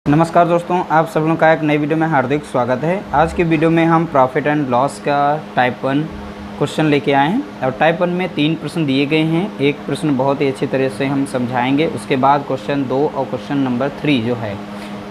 नमस्कार दोस्तों, आप सब लोगों का एक नई वीडियो में हार्दिक स्वागत है। आज की वीडियो में हम प्रॉफिट एंड लॉस का टाइप 1 क्वेश्चन लेके आए हैं और टाइप 1 में 3 प्रश्न दिए गए हैं। एक प्रश्न बहुत ही अच्छी तरह से हम समझाएंगे, उसके बाद क्वेश्चन 2 और क्वेश्चन नंबर 3 जो है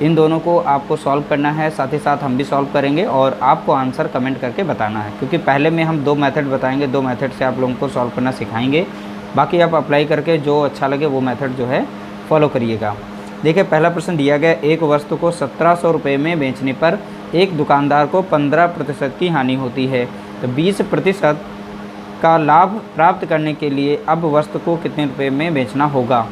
इन दोनों को आपको सॉल्व करना है, साथ ही साथ हम भी सॉल्व करेंगे और आपको आंसर कमेंट करके बताना है। क्योंकि पहले में हम 2 मेथड बताएँगे, 2 मेथड से आप लोगों को सॉल्व करना सिखाएँगे। बाकी आप अप्लाई करके जो अच्छा लगे वो मेथड जो है फॉलो करिएगा। देखिए, पहला प्रश्न दिया गया, एक वस्तु को 1700 रुपये में बेचने पर एक दुकानदार को 15% की हानि होती है, तो 20% का लाभ प्राप्त करने के लिए अब वस्तु को कितने रुपये में बेचना होगा।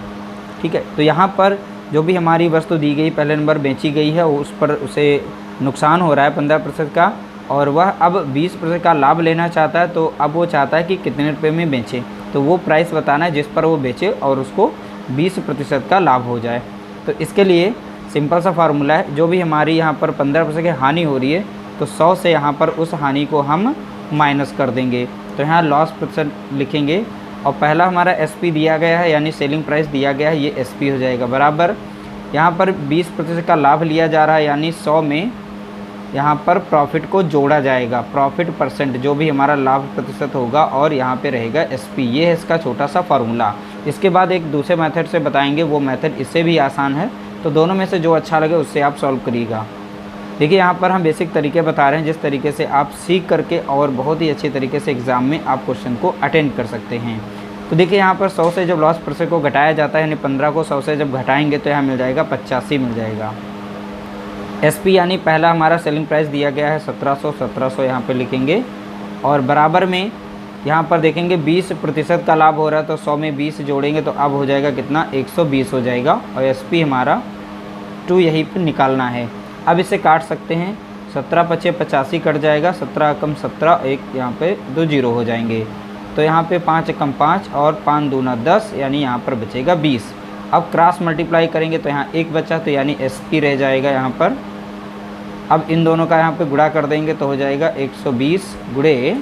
ठीक है, तो यहाँ पर जो भी हमारी वस्तु दी गई, पहले नंबर बेची गई है, उस पर उसे नुकसान हो रहा है 15% का, और वह अब 20% का लाभ लेना चाहता है। तो अब वो चाहता है कि कितने रुपये में बेचे, तो वो प्राइस बताना है जिस पर वो बेचे और उसको 20% का लाभ हो जाए। तो इसके लिए सिंपल सा फार्मूला है, जो भी हमारी यहाँ पर 15% की हानि हो रही है तो 100 से यहाँ पर उस हानि को हम माइनस कर देंगे। तो यहाँ लॉस प्रतिशत लिखेंगे और पहला हमारा एसपी दिया गया है, यानी सेलिंग प्राइस दिया गया है, ये एसपी हो जाएगा बराबर। यहाँ पर 20% का लाभ लिया जा रहा है, यानी 100 में यहाँ पर प्रॉफिट को जोड़ा जाएगा, प्रॉफिट परसेंट जो भी हमारा लाभ प्रतिशत होगा, और यहाँ पे रहेगा एसपी। ये है इसका छोटा सा फार्मूला। इसके बाद एक दूसरे मेथड से बताएंगे, वो मेथड इससे भी आसान है। तो दोनों में से जो अच्छा लगे उससे आप सॉल्व करिएगा। देखिए, यहाँ पर हम बेसिक तरीके बता रहे हैं जिस तरीके से आप सीख करके और बहुत ही अच्छे तरीके से एग्ज़ाम में आप क्वेश्चन को अटेंड कर सकते हैं। तो देखिए, यहाँ पर 100 से जब लॉस परसेंट को घटाया जाता है, यानी 15 को 100 से जब घटाएंगे तो यहाँ मिल जाएगा 85 मिल जाएगा। एसपी यानी पहला हमारा सेलिंग प्राइस दिया गया है 1700 यहाँ पे लिखेंगे, और बराबर में यहाँ पर देखेंगे 20% का लाभ हो रहा है, तो 100 में 20 जोड़ेंगे तो अब हो जाएगा कितना, 120 हो जाएगा। और एसपी हमारा 2 यहीं पर निकालना है। अब इसे काट सकते हैं, 17 × 5 = 85 कट जाएगा, 17 × 17 एक यहाँ पे 2 0 हो जाएंगे। तो यहाँ पे 5 × 5 और 5 दूना 10, यानी यहाँ पर बचेगा 20। अब क्रॉस मल्टीप्लाई करेंगे तो यहाँ 1 बचा, तो यानी एसपी रह जाएगा यहाँ पर। अब इन दोनों का यहाँ पे गुणा कर देंगे तो हो जाएगा 120 ×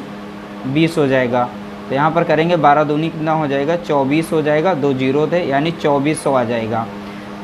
20 हो जाएगा। तो यहाँ पर करेंगे 12 दूनी कितना हो जाएगा, 24 हो जाएगा, 2 0 थे यानी 2400 आ जाएगा।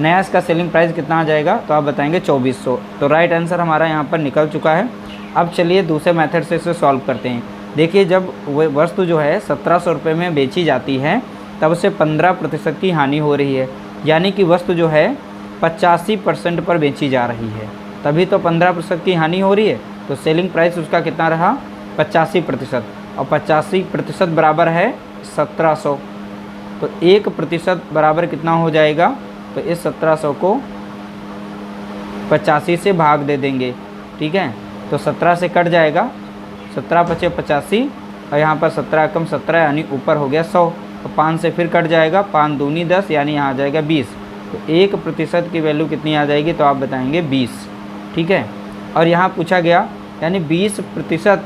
नया इसका सेलिंग प्राइस कितना आ जाएगा, तो आप बताएंगे 2400। तो राइट आंसर हमारा यहाँ पर निकल चुका है। अब चलिए दूसरे मेथड से इसे सॉल्व करते हैं। देखिए, जब वह वस्तु जो है 1700 रुपये में बेची जाती है तब उसे 15% की हानि हो रही है, यानी कि वस्तु जो है 85% पर बेची जा रही है, तभी तो 15% की हानि हो रही है। तो सेलिंग प्राइस उसका कितना रहा, 85%, और 85% बराबर है 1700। तो 1% बराबर कितना हो जाएगा, तो इस 1700 को 85 से भाग दे देंगे। ठीक है, तो 17 से कट जाएगा, 17 × 5 = 85, और यहाँ पर 17 × 17 यानी ऊपर हो गया 100, तो 5 से फिर कट जाएगा, 5 दूनी 10 यानी यहाँ आ जाएगा 20। तो 1% की वैल्यू कितनी आ जाएगी, तो आप बताएंगे 20। ठीक है, और यहाँ पूछा गया यानी 20%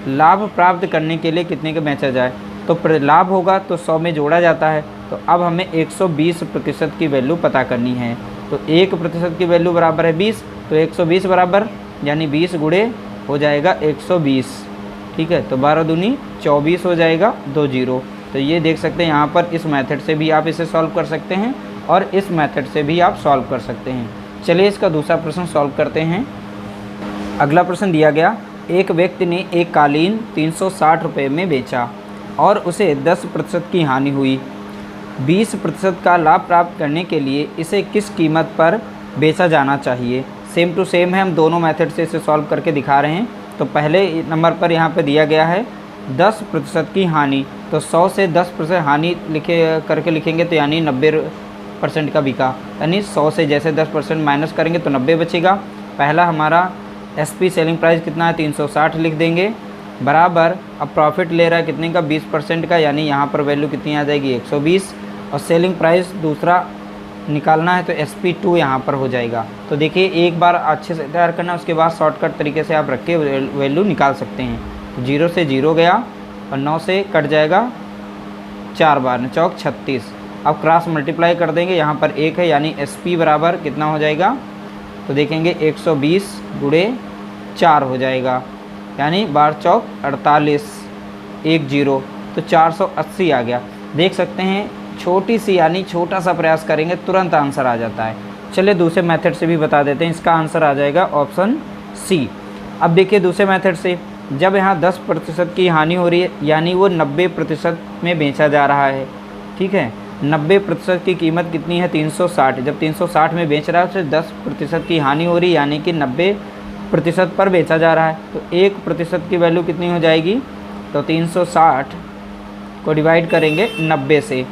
लाभ प्राप्त करने के लिए कितने का बेचा जाए, तो लाभ होगा तो 100 में जोड़ा जाता है। तो अब हमें 120% की वैल्यू पता करनी है। तो 1% की वैल्यू बराबर है 20, तो 120 बराबर यानी 20 गुणे हो जाएगा 120। ठीक है, तो 12 दूनी 24 हो जाएगा, 2 0। तो ये देख सकते हैं, यहाँ पर इस मेथड से भी आप इसे सॉल्व कर सकते हैं और इस मेथड से भी आप सॉल्व कर सकते हैं। चलिए इसका दूसरा प्रश्न सॉल्व करते हैं। अगला प्रश्न दिया गया, एक व्यक्ति ने एक कालीन 360 रुपये में बेचा और उसे 10% की हानि हुई। 20% का लाभ प्राप्त करने के लिए इसे किस कीमत पर बेचा जाना चाहिए। सेम टू सेम है, हम दोनों मेथड से इसे सॉल्व करके दिखा रहे हैं। तो पहले नंबर पर यहाँ पे दिया गया है 10% की हानि, तो 100 से 10% हानि लिखेंगे तो यानी 90% का बिका, यानी 100 से जैसे 10% माइनस करेंगे तो 90 बचेगा। पहला हमारा एसपी सेलिंग प्राइस कितना है, 360 लिख देंगे, बराबर अब प्रॉफिट ले रहा है कितने का, 20% का, यानी यहाँ पर वैल्यू कितनी आ जाएगी, 120। और सेलिंग प्राइस दूसरा निकालना है तो एसपी 2 यहाँ पर हो जाएगा। तो देखिए, एक बार अच्छे से तैयार करना, उसके बाद शॉर्टकट तरीके से आप रख के वैल्यू निकाल सकते हैं। तो 0 से 0 गया और 9 से कट जाएगा 4 बार, 4 36। अब क्रॉस मल्टीप्लाई कर देंगे, यहाँ पर 1 है यानी एसपी बराबर कितना हो जाएगा, तो देखेंगे 120 × 4 हो जाएगा, यानी 12 × 4 = 48, 1 0, तो 480 आ गया। देख सकते हैं, छोटी सी यानी छोटा सा प्रयास करेंगे तुरंत आंसर आ जाता है। चलिए दूसरे मेथड से भी बता देते हैं। इसका आंसर आ जाएगा ऑप्शन सी। अब देखिए दूसरे मेथड से, जब यहाँ 10% की हानि हो रही है यानी वो 90% में बेचा जा रहा है, ठीक है। 90% की कीमत कितनी है 360, जब 360 में बेच रहा है तो 10% की हानि हो रही है यानी कि 90% पर बेचा जा रहा है, तो 1% की वैल्यू कितनी हो जाएगी, तो 360 को डिवाइड करेंगे 90 से,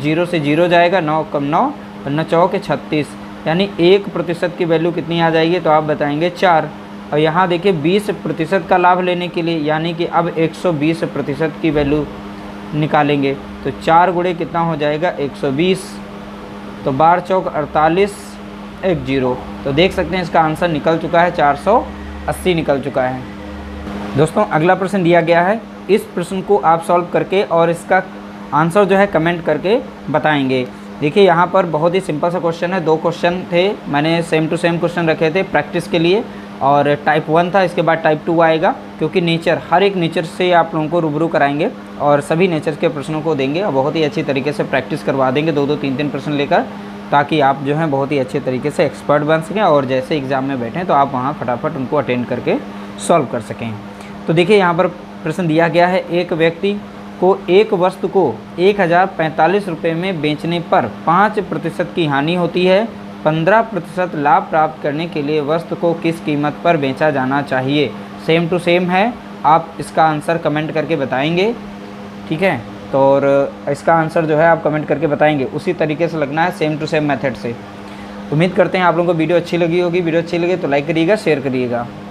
0 से 0 जाएगा, 9 कम 9 और 9 चौके 36, यानी 1% की वैल्यू कितनी आ जाएगी, तो आप बताएंगे 4। और यहाँ देखिए 20% का लाभ लेने के लिए यानी कि अब 120% की वैल्यू निकालेंगे, तो 4 गुणे कितना हो जाएगा 120, तो 12 चौक 48, 1 0, तो देख सकते हैं इसका आंसर निकल चुका है 480 निकल चुका है। दोस्तों अगला प्रश्न दिया गया है, इस प्रश्न को आप सॉल्व करके और इसका आंसर जो है कमेंट करके बताएंगे। देखिए यहाँ पर बहुत ही सिंपल सा क्वेश्चन है, 2 क्वेश्चन थे, मैंने सेम टू सेम क्वेश्चन रखे थे प्रैक्टिस के लिए, और टाइप 1 था, इसके बाद टाइप 2 आएगा, क्योंकि नेचर हर एक नेचर से आप लोगों को रूबरू कराएंगे और सभी नेचर के प्रश्नों को देंगे और बहुत ही अच्छी तरीके से प्रैक्टिस करवा देंगे 2-2 3-3 प्रश्न लेकर, ताकि आप जो हैं बहुत ही अच्छे तरीके से एक्सपर्ट बन सकें और जैसे एग्ज़ाम में बैठें तो आप वहाँ फटाफट उनको अटेंड करके सॉल्व कर सकें। तो देखिए यहाँ पर प्रश्न दिया गया है, एक व्यक्ति को एक वस्तु को 1045 रुपये में बेचने पर 5% की हानि होती है, 15% लाभ प्राप्त करने के लिए वस्तु को किस कीमत पर बेचा जाना चाहिए। सेम टू सेम है, आप इसका आंसर कमेंट करके बताएंगे, ठीक है। तो और इसका आंसर जो है आप कमेंट करके बताएंगे, उसी तरीके से लगना है, सेम टू सेम मेथड से। उम्मीद करते हैं आप लोगों को वीडियो अच्छी लगी होगी। वीडियो अच्छी लगे तो लाइक करिएगा, शेयर करिएगा।